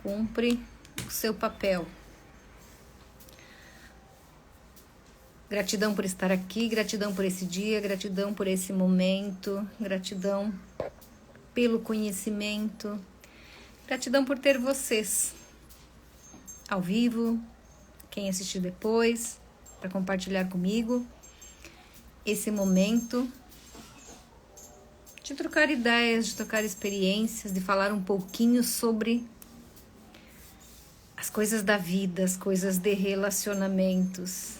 cumpre o seu papel. Gratidão por estar aqui, gratidão por esse dia, gratidão por esse momento, gratidão pelo conhecimento, gratidão por ter vocês ao vivo, quem assistir depois, para compartilhar comigo esse momento de trocar ideias, de trocar experiências, de falar um pouquinho sobre as coisas da vida, as coisas de relacionamentos.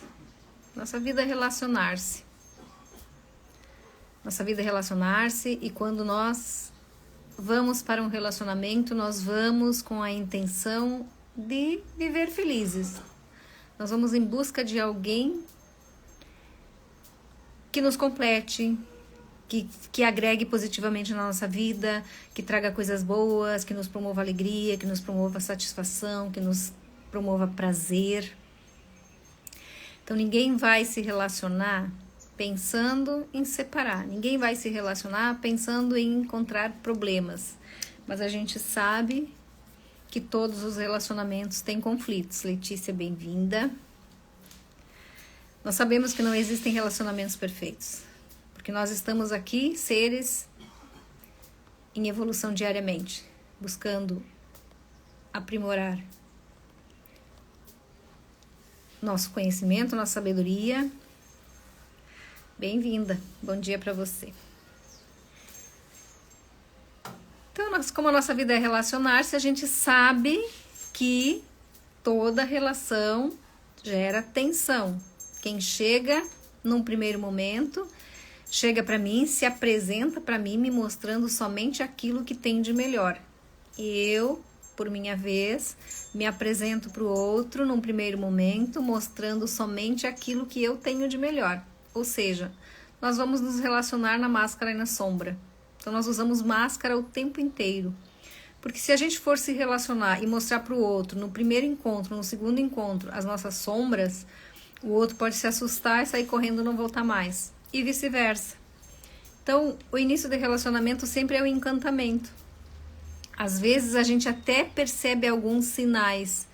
Nossa vida é relacionar-se. Nossa vida é relacionar-se, e quando nós vamos para um relacionamento, nós vamos com a intenção de viver felizes. Nós vamos em busca de alguém que nos complete, que agregue positivamente na nossa vida, que traga coisas boas, que nos promova alegria, que nos promova satisfação, que nos promova prazer. Então ninguém vai se relacionar pensando em separar, ninguém vai se relacionar pensando em encontrar problemas, mas a gente sabe que todos os relacionamentos têm conflitos. Letícia, bem-vinda. Nós sabemos que não existem relacionamentos perfeitos, porque nós estamos aqui, seres em evolução diariamente, buscando aprimorar nosso conhecimento, nossa sabedoria. Bem-vinda, bom dia para você. Então, como a nossa vida é relacionar-se, a gente sabe que toda relação gera tensão. Quem chega num primeiro momento, chega para mim, se apresenta para mim, me mostrando somente aquilo que tem de melhor. Eu, por minha vez, me apresento para o outro num primeiro momento, mostrando somente aquilo que eu tenho de melhor. Ou seja, nós vamos nos relacionar na máscara e na sombra. Então nós usamos máscara o tempo inteiro. Porque se a gente for se relacionar e mostrar para o outro, no primeiro encontro, no segundo encontro, as nossas sombras, o outro pode se assustar e sair correndo e não voltar mais. E vice-versa. Então, o início de relacionamento sempre é o encantamento. Às vezes a gente até percebe alguns sinais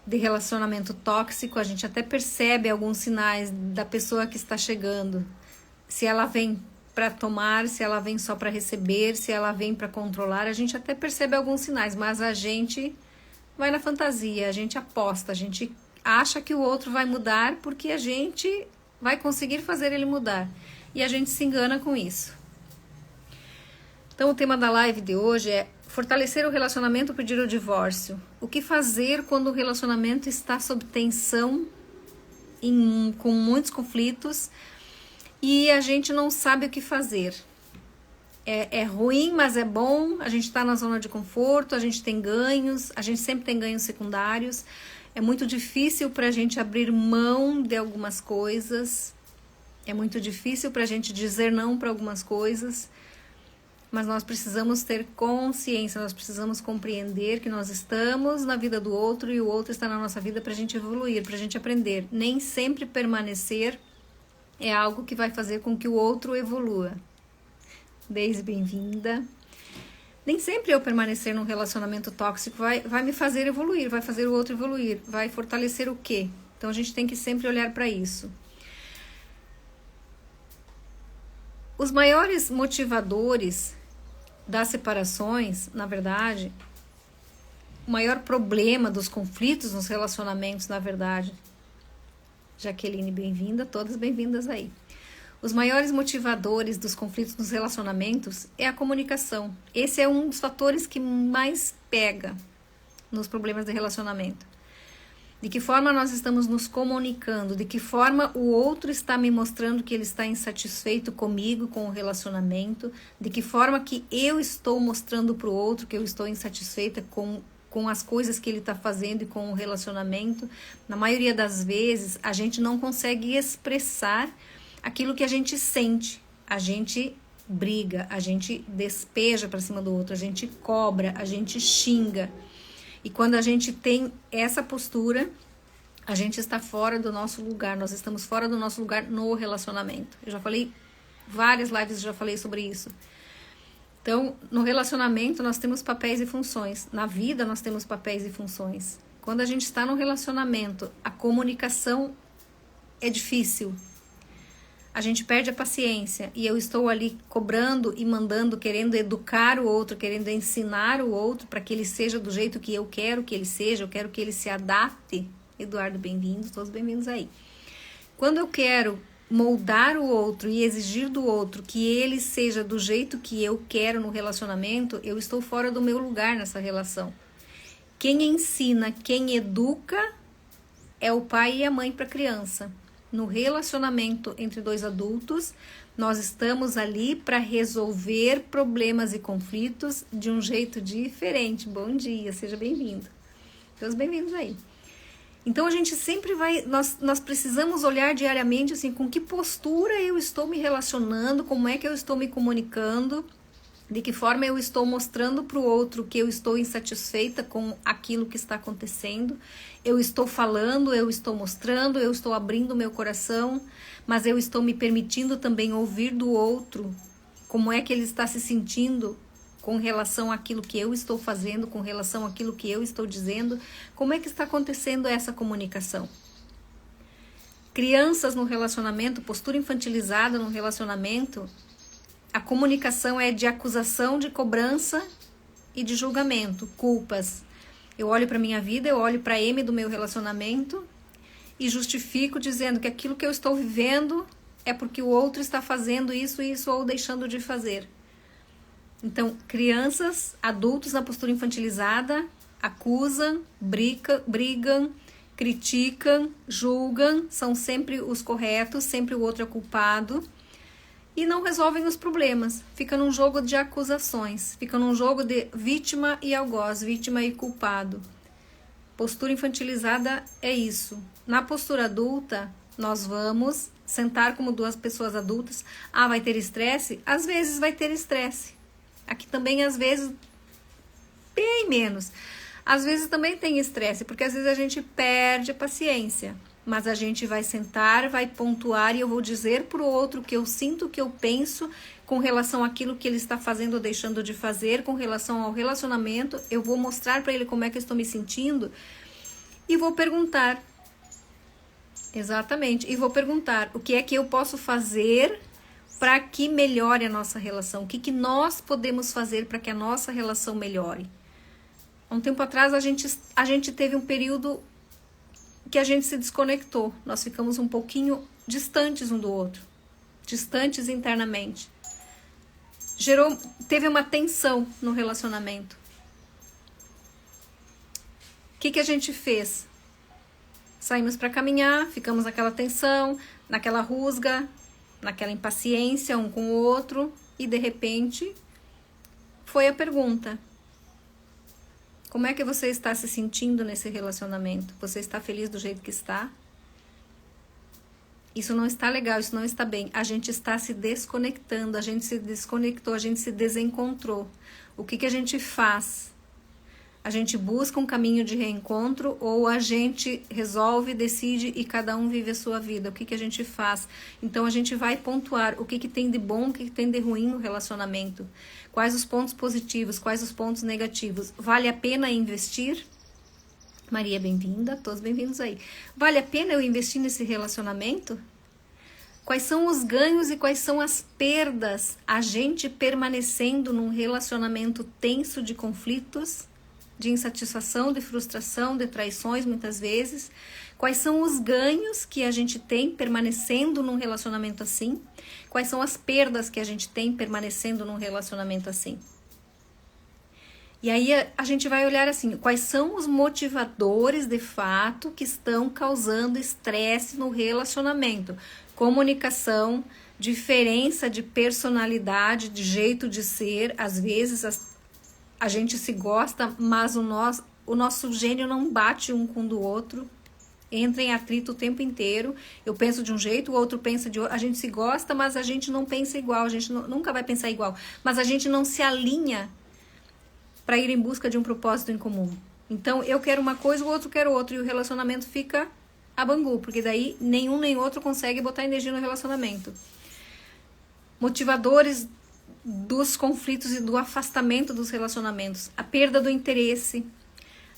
de relacionamento tóxico, a gente até percebe alguns sinais da pessoa que está chegando. Se ela vem para tomar, se ela vem só para receber, se ela vem para controlar, a gente até percebe alguns sinais, mas a gente vai na fantasia, a gente aposta, a gente acha que o outro vai mudar porque a gente vai conseguir fazer ele mudar. E a gente se engana com isso. Então o tema da live de hoje é fortalecer o relacionamento, pedir o divórcio. O que fazer quando o relacionamento está sob tensão, com muitos conflitos, e a gente não sabe o que fazer. É ruim, mas é bom, a gente está na zona de conforto, a gente tem ganhos, a gente sempre tem ganhos secundários. É muito difícil para a gente abrir mão de algumas coisas, é muito difícil para a gente dizer não para algumas coisas, mas nós precisamos ter consciência, nós precisamos compreender que nós estamos na vida do outro e o outro está na nossa vida para a gente evoluir, para a gente aprender. Nem sempre permanecer é algo que vai fazer com que o outro evolua. Deise, bem-vinda. Nem sempre eu permanecer num relacionamento tóxico vai me fazer evoluir, vai fazer o outro evoluir, vai fortalecer o quê? Então a gente tem que sempre olhar para isso. Os maiores motivadores das separações, na verdade, o maior problema dos conflitos nos relacionamentos, na verdade, Jaqueline, bem-vinda, todas bem-vindas aí. Os maiores motivadores dos conflitos nos relacionamentos é a comunicação. Esse é um dos fatores que mais pega nos problemas de relacionamento. De que forma nós estamos nos comunicando, de que forma o outro está me mostrando que ele está insatisfeito comigo, com o relacionamento, de que forma que eu estou mostrando para o outro que eu estou insatisfeita com as coisas que ele está fazendo e com o relacionamento. Na maioria das vezes, a gente não consegue expressar aquilo que a gente sente. A gente briga, a gente despeja para cima do outro, a gente cobra, a gente xinga. E quando a gente tem essa postura, a gente está fora do nosso lugar, nós estamos fora do nosso lugar no relacionamento. Eu já falei, várias lives eu já falei sobre isso. Então, no relacionamento nós temos papéis e funções. Na vida nós temos papéis e funções. Quando a gente está num relacionamento, a comunicação é difícil. A gente perde a paciência e eu estou ali cobrando e mandando, querendo educar o outro, querendo ensinar o outro para que ele seja do jeito que eu quero que ele seja, eu quero que ele se adapte. Eduardo, bem-vindo, todos bem-vindos aí. Quando eu quero moldar o outro e exigir do outro que ele seja do jeito que eu quero no relacionamento, eu estou fora do meu lugar nessa relação. Quem ensina, quem educa é o pai e a mãe para a criança. No relacionamento entre dois adultos, nós estamos ali para resolver problemas e conflitos de um jeito diferente. Bom dia, seja bem-vindo. Todos bem-vindos aí. Então a gente sempre vai, nós precisamos olhar diariamente assim, com que postura eu estou me relacionando, como é que eu estou me comunicando, de que forma eu estou mostrando para o outro que eu estou insatisfeita com aquilo que está acontecendo. Eu estou falando, eu estou mostrando, eu estou abrindo meu coração, mas eu estou me permitindo também ouvir do outro como é que ele está se sentindo com relação àquilo que eu estou fazendo, com relação àquilo que eu estou dizendo, como é que está acontecendo essa comunicação. Crianças no relacionamento, postura infantilizada no relacionamento, a comunicação é de acusação, de cobrança e de julgamento, culpas. Eu olho para minha vida, eu olho para a M do meu relacionamento e justifico dizendo que aquilo que eu estou vivendo é porque o outro está fazendo isso ou deixando de fazer. Então, crianças, adultos na postura infantilizada, acusam, brigam, criticam, julgam, são sempre os corretos, sempre o outro é culpado e não resolvem os problemas. Fica num jogo de acusações, fica num jogo de vítima e algoz, vítima e culpado. Postura infantilizada é isso. Na postura adulta, nós vamos sentar como duas pessoas adultas. Ah, vai ter estresse? Às vezes vai ter estresse. Aqui também, às vezes, bem menos. Às vezes também tem estresse, porque às vezes a gente perde a paciência. Mas a gente vai sentar, vai pontuar e eu vou dizer para o outro o que eu sinto, o que eu penso com relação àquilo que ele está fazendo ou deixando de fazer, com relação ao relacionamento. Eu vou mostrar para ele como é que eu estou me sentindo e vou perguntar. Exatamente. E vou perguntar o que é que eu posso fazer para que melhore a nossa relação. O que nós podemos fazer para que a nossa relação melhore? Há um tempo atrás a gente teve um período que a gente se desconectou. Nós ficamos um pouquinho distantes um do outro. Distantes internamente. Teve uma tensão no relacionamento. O que a gente fez? Saímos para caminhar, ficamos naquela tensão, naquela rusga, naquela impaciência um com o outro e de repente foi a pergunta: como é que você está se sentindo nesse relacionamento? Você está feliz do jeito que está? Isso não está legal, isso não está bem. A gente está se desconectando, a gente se desconectou, a gente se desencontrou. O que a gente faz? A gente busca um caminho de reencontro ou a gente resolve, decide e cada um vive a sua vida? O que a gente faz? Então a gente vai pontuar o que tem de bom, o que tem de ruim no relacionamento. Quais os pontos positivos, quais os pontos negativos. Vale a pena investir? Maria, bem-vinda, todos bem-vindos aí. Vale a pena eu investir nesse relacionamento? Quais são os ganhos e quais são as perdas a gente permanecendo num relacionamento tenso de conflitos, de insatisfação, de frustração, de traições muitas vezes? Quais são os ganhos que a gente tem permanecendo num relacionamento assim? Quais são as perdas que a gente tem permanecendo num relacionamento assim? E aí a gente vai olhar assim, quais são os motivadores de fato que estão causando estresse no relacionamento? Comunicação, diferença de personalidade, de jeito de ser, às vezes a gente se gosta, mas o nosso gênio não bate um com o do outro, entra em atrito o tempo inteiro. Eu penso de um jeito, o outro pensa de outro. A gente se gosta, mas a gente não pensa igual, a gente nunca vai pensar igual. Mas a gente não se alinha para ir em busca de um propósito em comum. Então, eu quero uma coisa, o outro quer outra, e o relacionamento fica a bangu, porque daí nenhum nem outro consegue botar energia no relacionamento. Motivadores dos conflitos e do afastamento dos relacionamentos, a perda do interesse,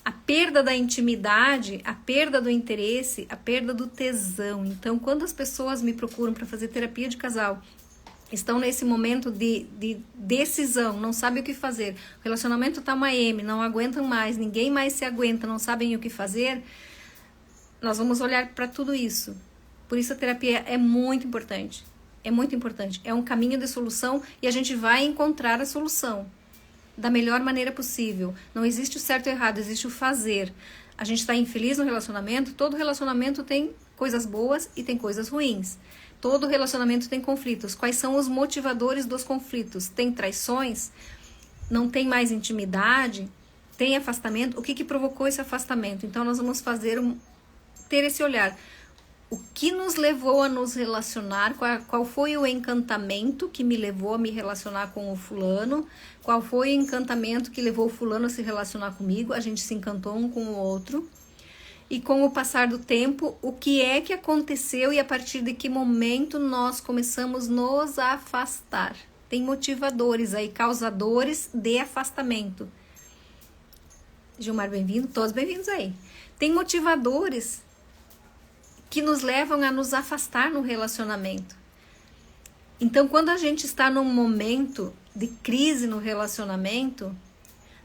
a perda da intimidade, a perda do interesse, a perda do tesão. Então, quando as pessoas me procuram para fazer terapia de casal, estão nesse momento de decisão, não sabem o que fazer, o relacionamento está uma M, não aguentam mais, ninguém mais se aguenta, não sabem o que fazer, nós vamos olhar para tudo isso. Por isso a terapia é muito importante. É muito importante. É um caminho de solução e a gente vai encontrar a solução da melhor maneira possível. Não existe o certo e o errado, existe o fazer. A gente está infeliz no relacionamento, todo relacionamento tem coisas boas e tem coisas ruins. Todo relacionamento tem conflitos. Quais são os motivadores dos conflitos? Tem traições? Não tem mais intimidade? Tem afastamento? O que provocou esse afastamento? Então nós vamos ter esse olhar. O que nos levou a nos relacionar? Qual foi o encantamento que me levou a me relacionar com o fulano? Qual foi o encantamento que levou o fulano a se relacionar comigo? A gente se encantou um com o outro. E com o passar do tempo, o que é que aconteceu e a partir de que momento nós começamos a nos afastar? Tem motivadores aí, causadores de afastamento. Gilmar, bem-vindo. Todos bem-vindos aí. Tem motivadores que nos levam a nos afastar no relacionamento. Então, quando a gente está num momento de crise no relacionamento,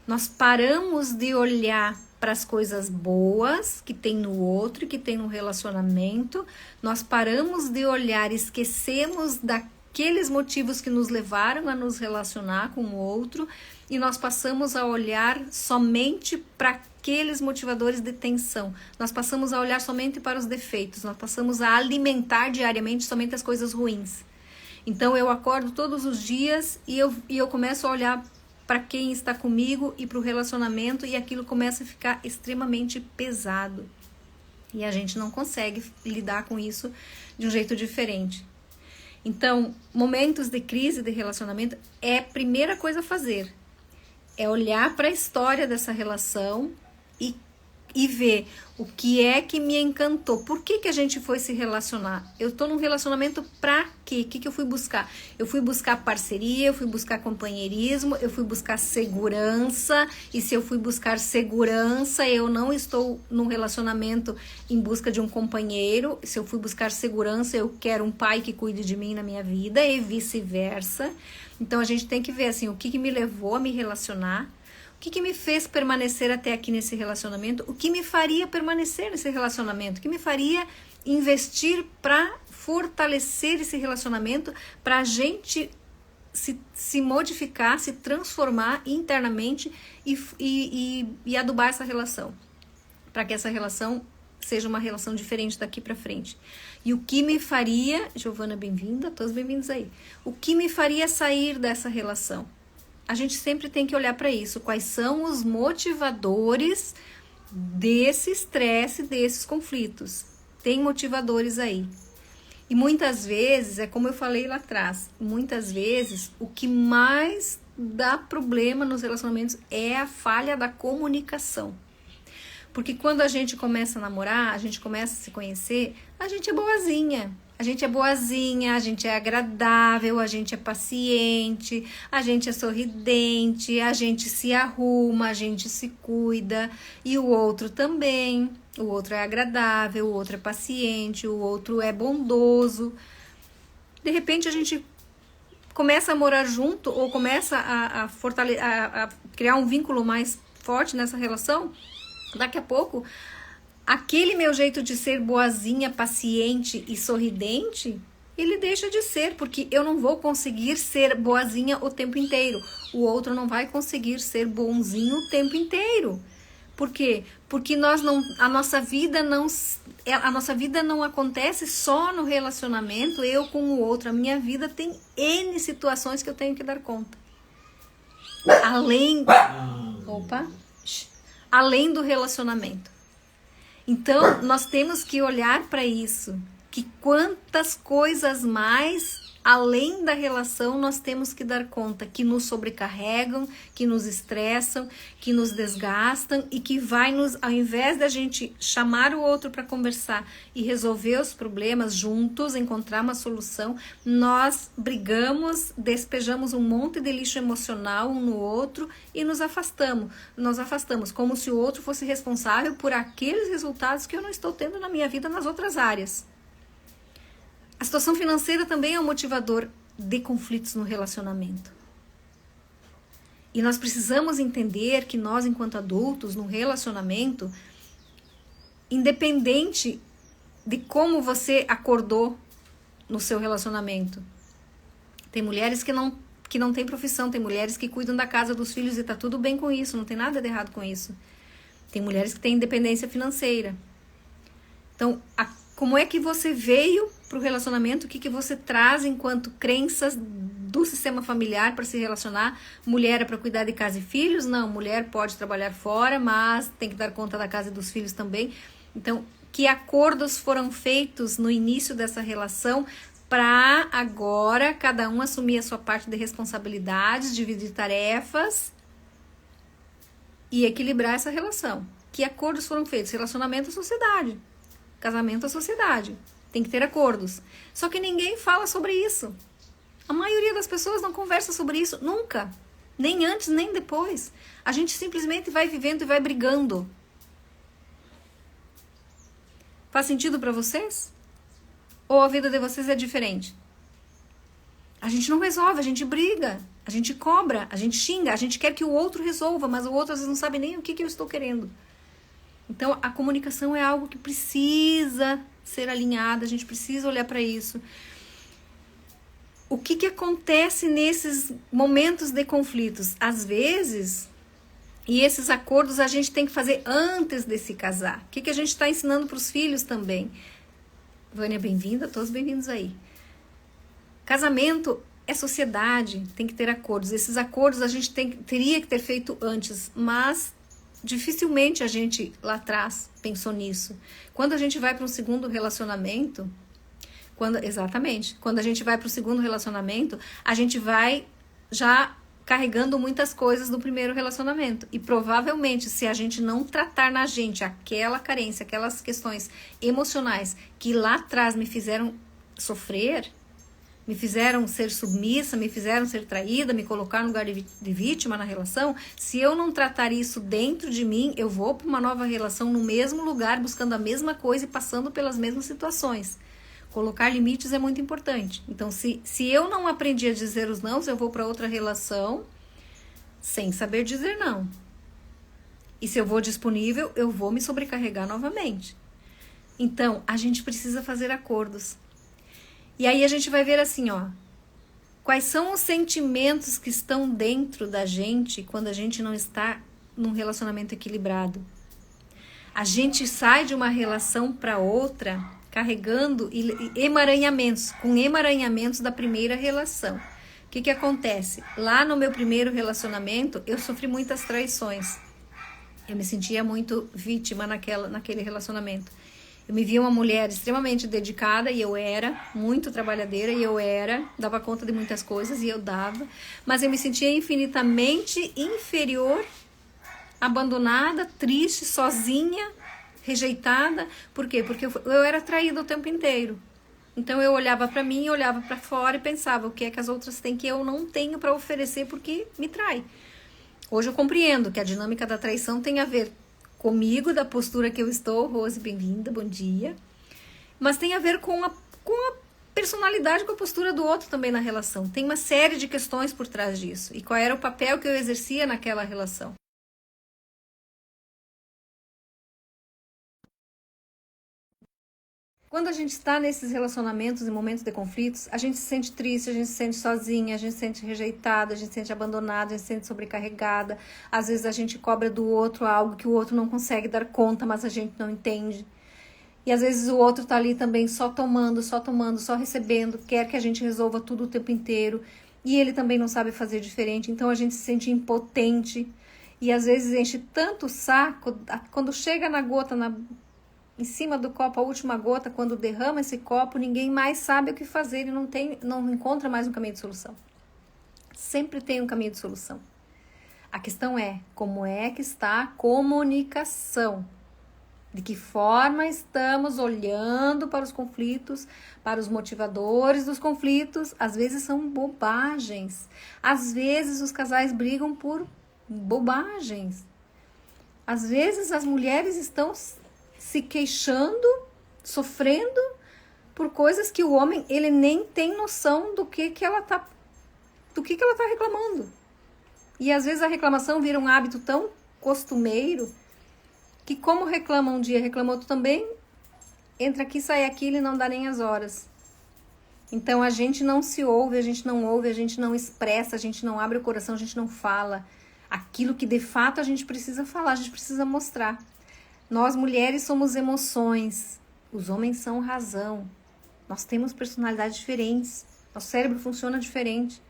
nós paramos de olhar para as coisas boas que tem no outro e que tem no relacionamento, nós paramos de olhar, esquecemos daqueles motivos que nos levaram a nos relacionar com o outro e nós passamos a olhar somente para aqueles motivadores de tensão. Nós passamos a olhar somente para os defeitos, nós passamos a alimentar diariamente somente as coisas ruins. Então eu acordo todos os dias e eu começo a olhar para quem está comigo e para o relacionamento e aquilo começa a ficar extremamente pesado. E a gente não consegue lidar com isso de um jeito diferente. Então, momentos de crise de relacionamento é a primeira coisa a fazer. É olhar para a história dessa relação e ver o que é que me encantou. Por que a gente foi se relacionar? Eu estou num relacionamento pra quê? O que eu fui buscar? Eu fui buscar parceria, eu fui buscar companheirismo, eu fui buscar segurança. E se eu fui buscar segurança, eu não estou num relacionamento em busca de um companheiro. Se eu fui buscar segurança, eu quero um pai que cuide de mim na minha vida e vice-versa. Então a gente tem que ver assim, o que me levou a me relacionar. O que me fez permanecer até aqui nesse relacionamento? O que me faria permanecer nesse relacionamento? O que me faria investir para fortalecer esse relacionamento? Para a gente se modificar, se transformar internamente e adubar essa relação. Para que essa relação seja uma relação diferente daqui para frente. E o que me faria... Giovana, bem-vinda. Todos bem-vindos aí. O que me faria sair dessa relação? A gente sempre tem que olhar para isso. Quais são os motivadores desse estresse, desses conflitos? Tem motivadores aí. E muitas vezes, é como eu falei lá atrás, muitas vezes o que mais dá problema nos relacionamentos é a falha da comunicação. Porque quando a gente começa a namorar, a gente começa a se conhecer, a gente é boazinha. A gente é boazinha, a gente é agradável, a gente é paciente, a gente é sorridente, a gente se arruma, a gente se cuida. E o outro também. O outro é agradável, o outro é paciente, o outro é bondoso. De repente a gente começa a morar junto ou começa a criar um vínculo mais forte nessa relação. Daqui a pouco... aquele meu jeito de ser boazinha, paciente e sorridente, ele deixa de ser, porque eu não vou conseguir ser boazinha o tempo inteiro. O outro não vai conseguir ser bonzinho o tempo inteiro. Por quê? Porque a nossa vida não acontece só no relacionamento, eu com o outro. A minha vida tem N situações que eu tenho que dar conta. Além do relacionamento. Então, nós temos que olhar para isso. que quantas coisas mais além da relação nós temos que dar conta, que nos sobrecarregam, que nos estressam, que nos desgastam e que vai nos, ao invés da gente chamar o outro para conversar e resolver os problemas juntos, encontrar uma solução, nós brigamos, despejamos um monte de lixo emocional um no outro e nos afastamos, como se o outro fosse responsável por aqueles resultados que eu não estou tendo na minha vida nas outras áreas. A situação financeira também é um motivador de conflitos no relacionamento. E nós precisamos entender que nós, enquanto adultos, no relacionamento, independente de como você acordou no seu relacionamento, tem mulheres que não têm profissão, tem mulheres que cuidam da casa dos filhos e tá tudo bem com isso, não tem nada de errado com isso. Tem mulheres que têm independência financeira. Então, como é que você veio para o relacionamento? O que você traz enquanto crenças do sistema familiar para se relacionar? Mulher é para cuidar de casa e filhos? Não, mulher pode trabalhar fora, mas tem que dar conta da casa e dos filhos também. Então, que acordos foram feitos no início dessa relação para agora cada um assumir a sua parte de responsabilidades, dividir tarefas e equilibrar essa relação? Que acordos foram feitos? Relacionamento à sociedade. Casamento à sociedade. Tem que ter acordos. Só que ninguém fala sobre isso. A maioria das pessoas não conversa sobre isso nunca. Nem antes, nem depois. A gente simplesmente vai vivendo e vai brigando. Faz sentido para vocês? Ou a vida de vocês é diferente? A gente não resolve, a gente briga, a gente cobra, a gente xinga, a gente quer que o outro resolva, mas o outro às vezes não sabe nem o que eu estou querendo. Então, a comunicação é algo que precisa ser alinhada, a gente precisa olhar para isso. O que acontece nesses momentos de conflitos? Às vezes, e esses acordos a gente tem que fazer antes de se casar. O que a gente está ensinando para os filhos também? Vânia, bem-vinda, todos bem-vindos aí. Casamento é sociedade, tem que ter acordos. Esses acordos a gente teria que ter feito antes, mas dificilmente a gente lá atrás pensou nisso. Quando a gente vai para um segundo relacionamento, quando a gente vai para o segundo relacionamento, a gente vai já carregando muitas coisas do primeiro relacionamento. E provavelmente, se a gente não tratar na gente aquela carência, aquelas questões emocionais que lá atrás me fizeram sofrer, me fizeram ser submissa, me fizeram ser traída, me colocar no lugar de vítima na relação, se eu não tratar isso dentro de mim, eu vou para uma nova relação no mesmo lugar, buscando a mesma coisa e passando pelas mesmas situações. Colocar limites é muito importante. Então, se eu não aprendi a dizer os nãos, eu vou para outra relação sem saber dizer não. E se eu vou disponível, eu vou me sobrecarregar novamente. Então, a gente precisa fazer acordos. E aí a gente vai ver assim, ó, quais são os sentimentos que estão dentro da gente quando a gente não está num relacionamento equilibrado. A gente sai de uma relação para outra carregando emaranhamentos da primeira relação. O que acontece? Lá no meu primeiro relacionamento, eu sofri muitas traições. Eu me sentia muito vítima naquele relacionamento. Eu me via uma mulher extremamente dedicada e eu era muito trabalhadeira e dava conta de muitas coisas e eu dava, mas eu me sentia infinitamente inferior, abandonada, triste, sozinha, rejeitada. Por quê? Porque eu era traída o tempo inteiro. Então eu olhava para mim, olhava para fora e pensava o que é que as outras têm que eu não tenho para oferecer porque me trai. Hoje eu compreendo que a dinâmica da traição tem a ver comigo, da postura que eu estou. Rose, bem-vinda, bom dia. Mas tem a ver com a personalidade, com a postura do outro também na relação. Tem uma série de questões por trás disso. E qual era o papel que eu exercia naquela relação. Quando a gente está nesses relacionamentos e momentos de conflitos, a gente se sente triste, a gente se sente sozinha, a gente se sente rejeitada, a gente se sente abandonada, a gente se sente sobrecarregada. Às vezes a gente cobra do outro algo que o outro não consegue dar conta, mas a gente não entende. E às vezes o outro tá ali também só tomando, só recebendo, quer que a gente resolva tudo o tempo inteiro. E ele também não sabe fazer diferente, então a gente se sente impotente. E às vezes enche tanto o saco, quando chega na gota, em cima do copo, a última gota, quando derrama esse copo, ninguém mais sabe o que fazer e não encontra mais um caminho de solução. Sempre tem um caminho de solução. A questão é, como é que está a comunicação? De que forma estamos olhando para os conflitos, para os motivadores dos conflitos? Às vezes são bobagens. Às vezes os casais brigam por bobagens. Às vezes as mulheres estão se queixando, sofrendo por coisas que o homem, ele nem tem noção do que ela tá reclamando. E às vezes a reclamação vira um hábito tão costumeiro que como reclama um dia, reclama outro também, entra aqui, sai aquilo e não dá nem as horas. Então a gente não se ouve, a gente não expressa, a gente não abre o coração, a gente não fala aquilo que de fato a gente precisa falar, a gente precisa mostrar. Nós mulheres somos emoções, os homens são razão. Nós temos personalidades diferentes, nosso cérebro funciona diferente.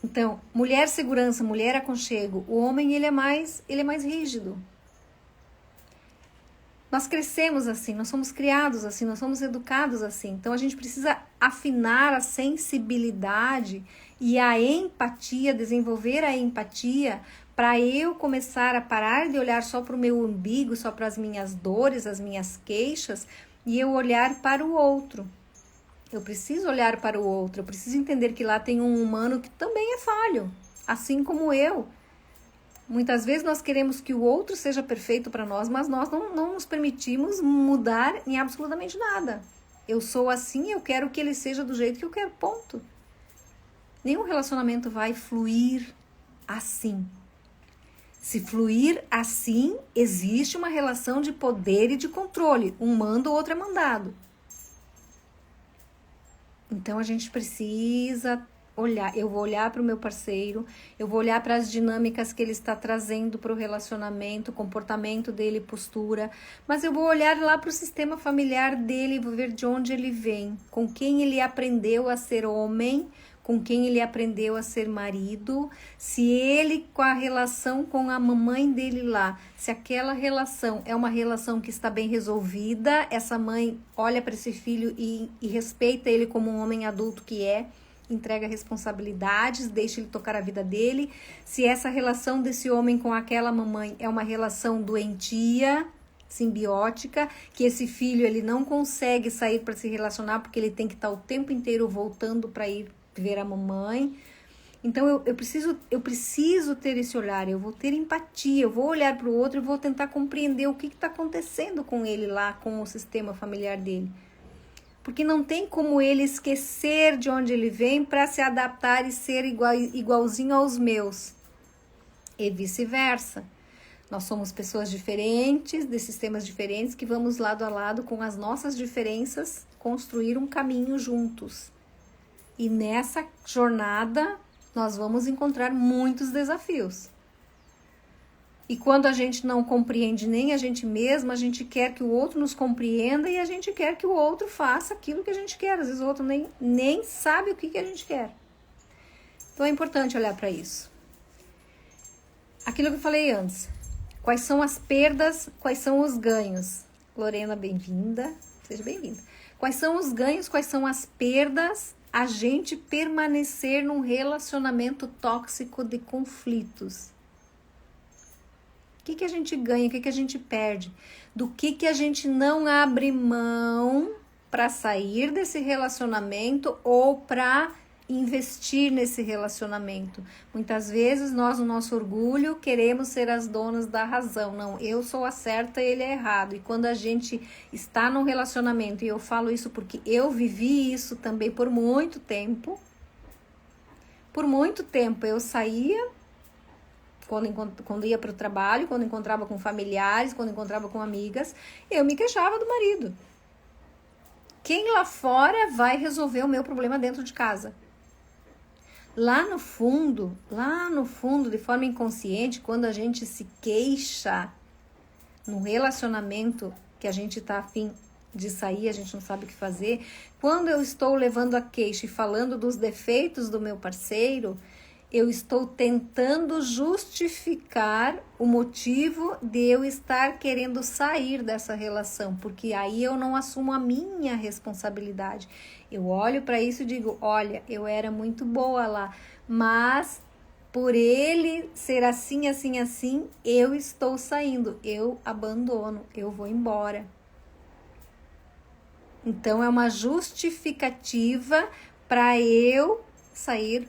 Então, mulher segurança, mulher aconchego, o homem ele é mais rígido. Nós crescemos assim, nós somos criados assim, nós somos educados assim. Então a gente precisa afinar a sensibilidade e a empatia, desenvolver a empatia para eu começar a parar de olhar só para o meu umbigo, só para as minhas dores, as minhas queixas e eu olhar para o outro. Eu preciso olhar para o outro, eu preciso entender que lá tem um humano que também é falho, assim como eu. Muitas vezes nós queremos que o outro seja perfeito para nós, mas nós não nos permitimos mudar em absolutamente nada. Eu sou assim, eu quero que ele seja do jeito que eu quero, ponto. Nenhum relacionamento vai fluir assim. Se fluir assim, existe uma relação de poder e de controle. Um manda, o outro é mandado. Então a gente precisa olhar, eu vou olhar para o meu parceiro, eu vou olhar para as dinâmicas que ele está trazendo para o relacionamento, comportamento dele, postura, mas eu vou olhar lá para o sistema familiar dele, vou ver de onde ele vem, com quem ele aprendeu a ser homem, com quem ele aprendeu a ser marido, se ele com a relação com a mamãe dele lá, se aquela relação é uma relação que está bem resolvida, essa mãe olha para esse filho e respeita ele como um homem adulto que é, entrega responsabilidades, deixa ele tocar a vida dele. Se essa relação desse homem com aquela mamãe é uma relação doentia, simbiótica, que esse filho ele não consegue sair para se relacionar porque ele tem que estar o tempo inteiro voltando para ir ver a mamãe. Então eu preciso ter esse olhar, eu vou ter empatia, eu vou olhar para o outro e vou tentar compreender o que está acontecendo com ele lá, com o sistema familiar dele. Porque não tem como ele esquecer de onde ele vem para se adaptar e ser igualzinho aos meus. E vice-versa. Nós somos pessoas diferentes, de sistemas diferentes, que vamos lado a lado com as nossas diferenças construir um caminho juntos. E nessa jornada nós vamos encontrar muitos desafios. E quando a gente não compreende nem a gente mesma, a gente quer que o outro nos compreenda e a gente quer que o outro faça aquilo que a gente quer. Às vezes o outro nem sabe o que a gente quer. Então é importante olhar para isso. Aquilo que eu falei antes. Quais são as perdas, quais são os ganhos? Lorena, bem-vinda. Seja bem-vinda. Quais são os ganhos, quais são as perdas a gente permanecer num relacionamento tóxico de conflitos? O que a gente ganha, o que a gente perde? Do que a gente não abre mão para sair desse relacionamento ou para investir nesse relacionamento? Muitas vezes nós, no nosso orgulho, queremos ser as donas da razão. Não, eu sou a certa e ele é errado. E quando a gente está num relacionamento, e eu falo isso porque eu vivi isso também por muito tempo. Por muito tempo eu saía, quando ia para o trabalho, quando encontrava com familiares, quando encontrava com amigas, eu me queixava do marido. Quem lá fora vai resolver o meu problema dentro de casa? Lá no fundo, de forma inconsciente, quando a gente se queixa no relacionamento que a gente está a fim de sair, a gente não sabe o que fazer. Quando eu estou levando a queixa e falando dos defeitos do meu parceiro, eu estou tentando justificar o motivo de eu estar querendo sair dessa relação, porque aí eu não assumo a minha responsabilidade. Eu olho para isso e digo, olha, eu era muito boa lá, mas por ele ser assim, assim, assim, eu estou saindo, eu abandono, eu vou embora. Então é uma justificativa para eu sair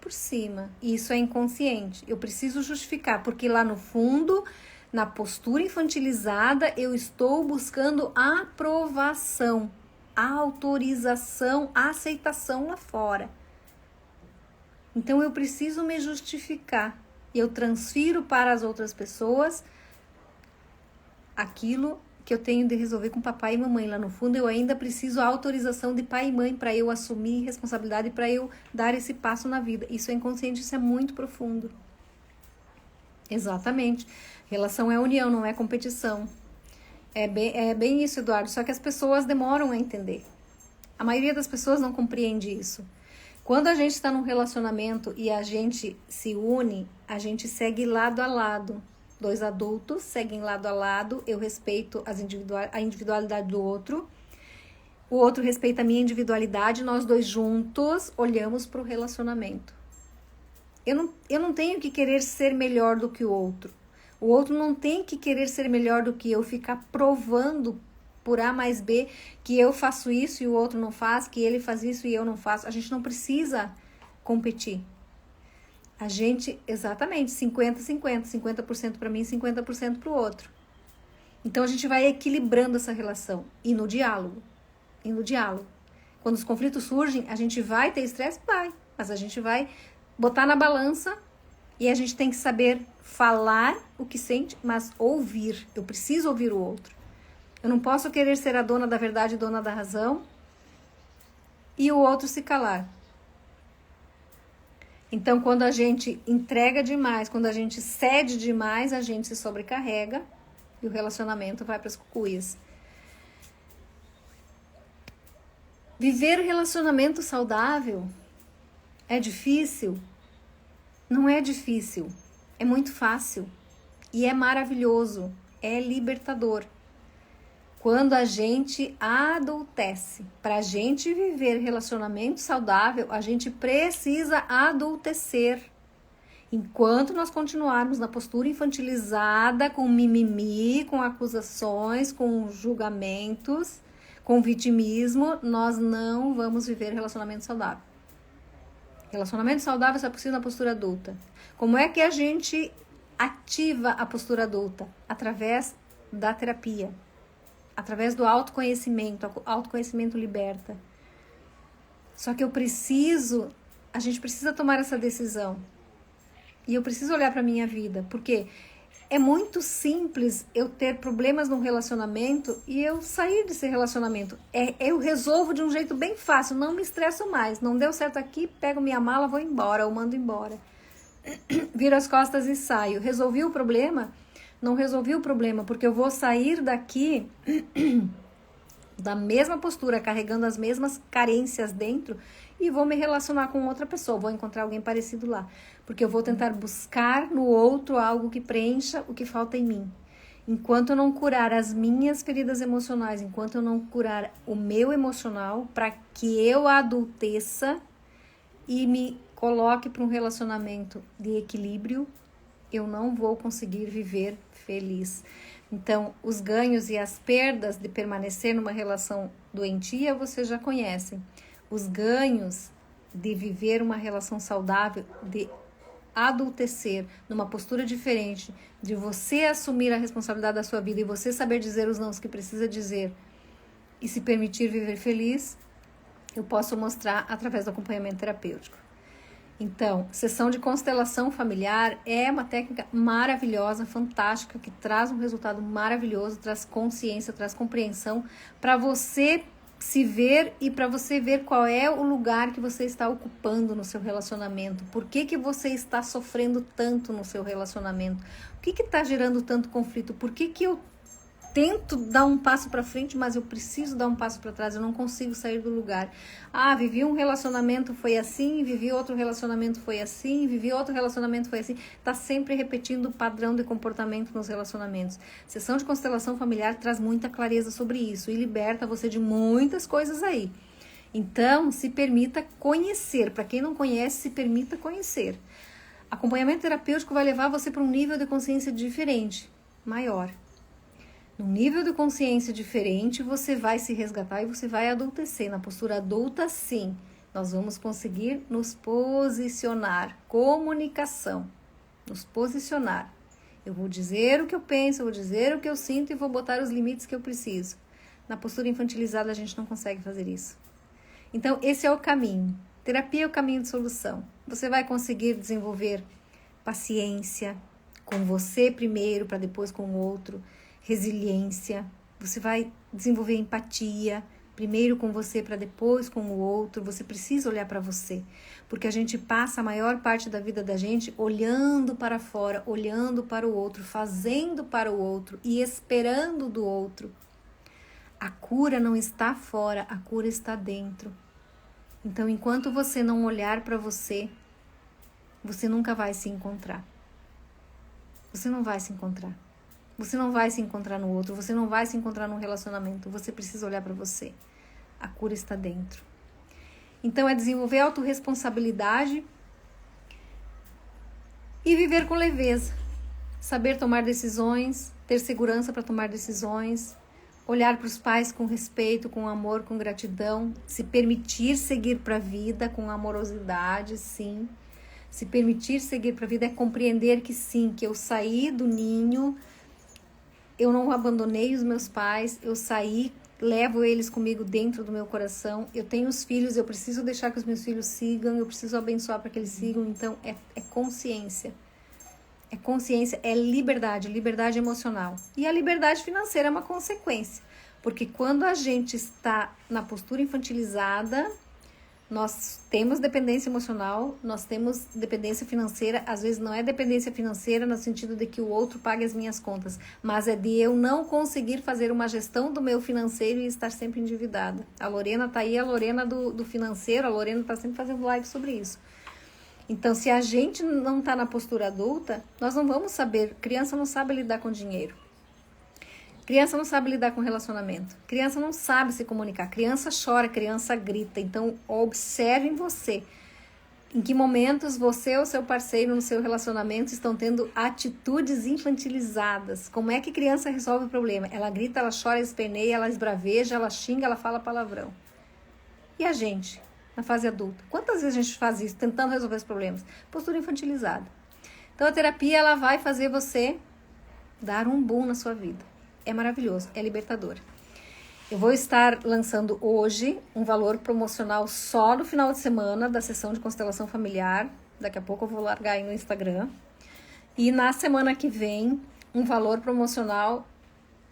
por cima. Isso é inconsciente. Eu preciso justificar, porque lá no fundo, na postura infantilizada, eu estou buscando aprovação, autorização, aceitação lá fora. Então eu preciso me justificar. E eu transfiro para as outras pessoas aquilo que eu tenho de resolver com papai e mamãe. Lá no fundo, eu ainda preciso a autorização de pai e mãe para eu assumir responsabilidade, para eu dar esse passo na vida. Isso é inconsciente, isso é muito profundo. Exatamente. Relação é união, não é competição. É bem isso, Eduardo. Só que as pessoas demoram a entender. A maioria das pessoas não compreende isso. Quando a gente está num relacionamento e a gente se une, a gente segue lado a lado. Dois adultos seguem lado a lado, eu respeito a individualidade do outro, o outro respeita a minha individualidade, nós dois juntos olhamos para o relacionamento. Eu não tenho que querer ser melhor do que o outro não tem que querer ser melhor do que eu, ficar provando por A mais B que eu faço isso e o outro não faz, que ele faz isso e eu não faço. A gente não precisa competir. A gente, exatamente, 50-50, 50% para mim, 50% para o outro. Então a gente vai equilibrando essa relação. E no diálogo. Quando os conflitos surgem, a gente vai ter estresse? Vai. Mas a gente vai botar na balança e a gente tem que saber falar o que sente, mas ouvir. Eu preciso ouvir o outro. Eu não posso querer ser a dona da verdade, dona da razão, e o outro se calar. Então, quando a gente entrega demais, quando a gente cede demais, a gente se sobrecarrega e o relacionamento vai para as cucuias. Viver relacionamento saudável é difícil? Não é difícil, é muito fácil e é maravilhoso, é libertador. Quando a gente adultece, para a gente viver relacionamento saudável, a gente precisa adultecer. Enquanto nós continuarmos na postura infantilizada, com mimimi, com acusações, com julgamentos, com vitimismo, nós não vamos viver relacionamento saudável. Relacionamento saudável só é possível na postura adulta. Como é que a gente ativa a postura adulta? Através da terapia. Através do autoconhecimento. O autoconhecimento liberta. Só que a gente precisa tomar essa decisão. E eu preciso olhar para a minha vida, porque é muito simples eu ter problemas no relacionamento e eu sair desse relacionamento. Eu resolvo de um jeito bem fácil, não me estresso mais. Não deu certo aqui, pego minha mala, vou embora, ou mando embora. Viro as costas e saio. Resolvi o problema? Não resolvi o problema, porque eu vou sair daqui da mesma postura, carregando as mesmas carências dentro e vou me relacionar com outra pessoa, vou encontrar alguém parecido lá, porque eu vou tentar buscar no outro algo que preencha o que falta em mim. Enquanto eu não curar as minhas feridas emocionais, enquanto eu não curar o meu emocional, para que eu adulteça e me coloque para um relacionamento de equilíbrio, eu não vou conseguir viver feliz. Então, os ganhos e as perdas de permanecer numa relação doentia, vocês já conhecem. Os ganhos de viver uma relação saudável, de adultecer numa postura diferente, de você assumir a responsabilidade da sua vida e você saber dizer os nãos que precisa dizer e se permitir viver feliz, eu posso mostrar através do acompanhamento terapêutico. Então, sessão de constelação familiar é uma técnica maravilhosa, fantástica, que traz um resultado maravilhoso, traz consciência, traz compreensão para você se ver e para você ver qual é o lugar que você está ocupando no seu relacionamento. Por que você está sofrendo tanto no seu relacionamento? O que está gerando tanto conflito? Por que eu tento dar um passo para frente, mas eu preciso dar um passo para trás, eu não consigo sair do lugar. Ah, vivi um relacionamento, foi assim, vivi outro relacionamento, foi assim, vivi outro relacionamento, foi assim. Tá sempre repetindo o padrão de comportamento nos relacionamentos. Sessão de constelação familiar traz muita clareza sobre isso e liberta você de muitas coisas aí. Então, se permita conhecer. Para quem não conhece, se permita conhecer. Acompanhamento terapêutico vai levar você para um nível de consciência diferente, maior. Num nível de consciência diferente, você vai se resgatar e você vai adultecer. Na postura adulta, sim, nós vamos conseguir nos posicionar. Comunicação. Nos posicionar. Eu vou dizer o que eu penso, eu vou dizer o que eu sinto e vou botar os limites que eu preciso. Na postura infantilizada, a gente não consegue fazer isso. Então, esse é o caminho. Terapia é o caminho de solução. Você vai conseguir desenvolver paciência com você primeiro, para depois com o outro. Resiliência, você vai desenvolver empatia, primeiro com você para depois com o outro. Você precisa olhar para você, porque a gente passa a maior parte da vida da gente olhando para fora, olhando para o outro, fazendo para o outro e esperando do outro. A cura não está fora, a cura está dentro. Então, enquanto você não olhar para você, você nunca vai se encontrar. Você não vai se encontrar. Você não vai se encontrar no outro, você não vai se encontrar num relacionamento, você precisa olhar para você. A cura está dentro. Então é desenvolver autorresponsabilidade e viver com leveza. Saber tomar decisões, ter segurança para tomar decisões, olhar para os pais com respeito, com amor, com gratidão, se permitir seguir para a vida com amorosidade, sim. Se permitir seguir para a vida é compreender que sim, que eu saí do ninho. Eu não abandonei os meus pais, eu saí, levo eles comigo dentro do meu coração. Eu tenho os filhos, eu preciso deixar que os meus filhos sigam, eu preciso abençoar para que eles sigam. Então, é consciência. É consciência, é liberdade, liberdade emocional. E a liberdade financeira é uma consequência. Porque quando a gente está na postura infantilizada, nós temos dependência emocional, nós temos dependência financeira. Às vezes não é dependência financeira no sentido de que o outro pague as minhas contas, mas é de eu não conseguir fazer uma gestão do meu financeiro e estar sempre endividada. A Lorena tá aí, a Lorena do financeiro, a Lorena tá sempre fazendo live sobre isso. Então, se a gente não tá na postura adulta, nós não vamos saber. Criança não sabe lidar com dinheiro. Criança não sabe lidar com relacionamento. Criança não sabe se comunicar. Criança chora, criança grita. Então, observe em você. Em que momentos você ou seu parceiro no seu relacionamento estão tendo atitudes infantilizadas. Como é que criança resolve o problema? Ela grita, ela chora, ela esperneia, ela esbraveja, ela xinga, ela fala palavrão. E a gente, na fase adulta? Quantas vezes a gente faz isso, tentando resolver os problemas? Postura infantilizada. Então, a terapia ela vai fazer você dar um boom na sua vida. É maravilhoso, é libertador. Eu vou estar lançando hoje um valor promocional só no final de semana da sessão de constelação familiar. Daqui a pouco eu vou largar aí no Instagram. E na semana que vem, um valor promocional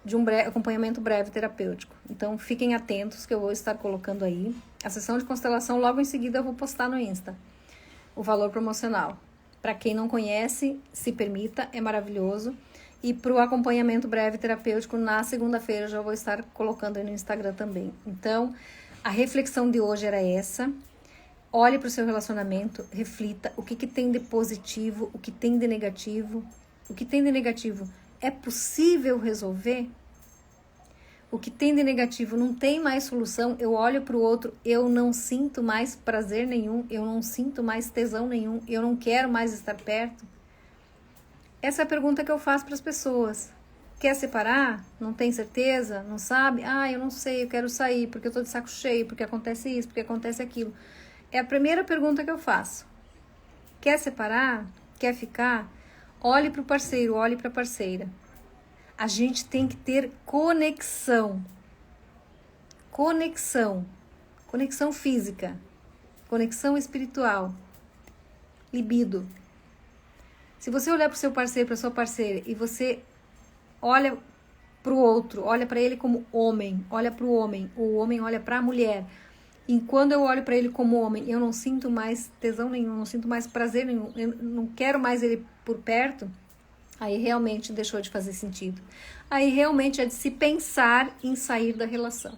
de um acompanhamento breve terapêutico. Então, fiquem atentos que eu vou estar colocando aí. A sessão de constelação, logo em seguida, eu vou postar no Insta. O valor promocional. Para quem não conhece, se permita, é maravilhoso. E para o acompanhamento breve terapêutico, na segunda-feira, eu já vou estar colocando aí no Instagram também. Então, a reflexão de hoje era essa. Olhe para o seu relacionamento, reflita o que tem de positivo, o que tem de negativo. O que tem de negativo é possível resolver? O que tem de negativo não tem mais solução? Eu olho para o outro, eu não sinto mais prazer nenhum, eu não sinto mais tesão nenhum, eu não quero mais estar perto? Essa é a pergunta que eu faço para as pessoas. Quer separar? Não tem certeza? Não sabe? Ah, eu não sei, eu quero sair porque eu tô de saco cheio, porque acontece isso, porque acontece aquilo. É a primeira pergunta que eu faço. Quer separar? Quer ficar? Olhe para o parceiro, olhe para a parceira. A gente tem que ter conexão. Conexão. Conexão física. Conexão espiritual. Libido. Se você olhar para o seu parceiro, para a sua parceira, e você olha para o outro, olha para ele como homem, olha para o homem olha para a mulher. E quando eu olho para ele como homem, eu não sinto mais tesão nenhum, não sinto mais prazer nenhum, eu não quero mais ele por perto, Aí realmente deixou de fazer sentido. Aí realmente é de se pensar em sair da relação.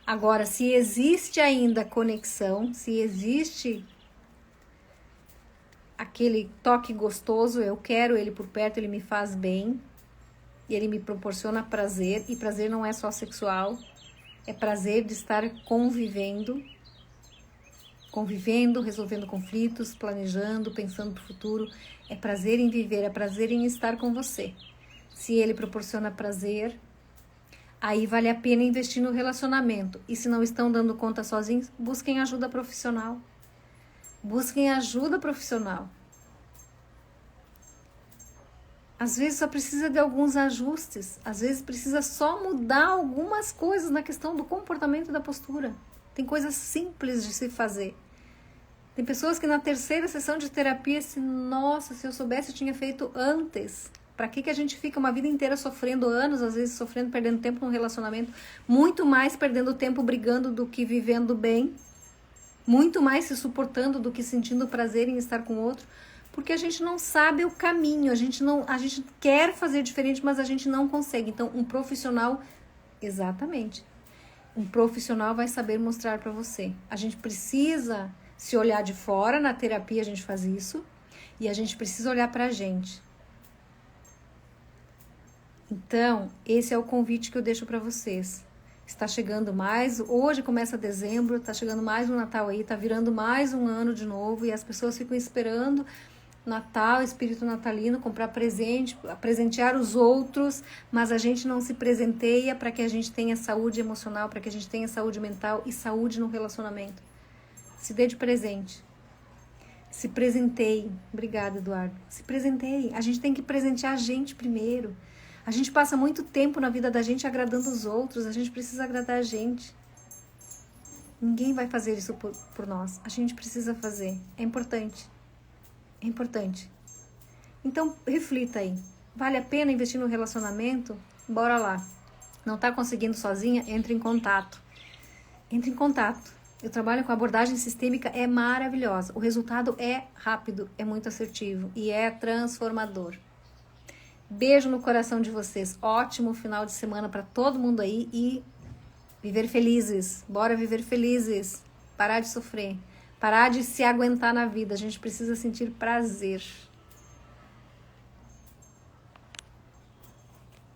Agora, se existe ainda conexão, se existe aquele toque gostoso, eu quero ele por perto, ele me faz bem, ele me proporciona prazer, e prazer não é só sexual, é prazer de estar convivendo, resolvendo conflitos, planejando, pensando no futuro, é prazer em viver, é prazer em estar com você. Se ele proporciona prazer, aí vale a pena investir no relacionamento. E se não estão dando conta sozinhos, busquem ajuda profissional. Busquem ajuda profissional. Às vezes só precisa de alguns ajustes. Às vezes precisa só mudar algumas coisas na questão do comportamento e da postura. Tem coisas simples de se fazer. Tem pessoas que na terceira sessão de terapia, nossa, se eu soubesse eu tinha feito antes. Para que a gente fica uma vida inteira sofrendo, anos, às vezes sofrendo, perdendo tempo no relacionamento, muito mais perdendo tempo brigando do que vivendo bem, muito mais se suportando do que sentindo prazer em estar com o outro, porque a gente não sabe o caminho, a gente quer fazer diferente, mas a gente não consegue. Então, um profissional, exatamente, um profissional vai saber mostrar para você. A gente precisa se olhar de fora, na terapia a gente faz isso, e a gente precisa olhar para a gente. Então, esse é o convite que eu deixo para vocês. Está chegando mais, hoje começa dezembro, está chegando mais um Natal aí, está virando mais um ano de novo, e as pessoas ficam esperando Natal, espírito natalino, comprar presente, presentear os outros, mas a gente não se presenteia para que a gente tenha saúde emocional, para que a gente tenha saúde mental e saúde no relacionamento. Se dê de presente. Se presenteie. Obrigada, Eduardo. Se presenteie. A gente tem que presentear a gente primeiro. A gente passa muito tempo na vida da gente agradando os outros. A gente precisa agradar a gente. Ninguém vai fazer isso por nós. A gente precisa fazer. É importante. É importante. Então, reflita aí. Vale a pena investir no relacionamento? Bora lá. Não está conseguindo sozinha? Entre em contato. Entre em contato. Eu trabalho com abordagem sistêmica, é maravilhosa. O resultado é rápido, é muito assertivo e é transformador. Beijo no coração de vocês. Ótimo final de semana para todo mundo aí e viver felizes. Bora viver felizes. Parar de sofrer. Parar de se aguentar na vida. A gente precisa sentir prazer.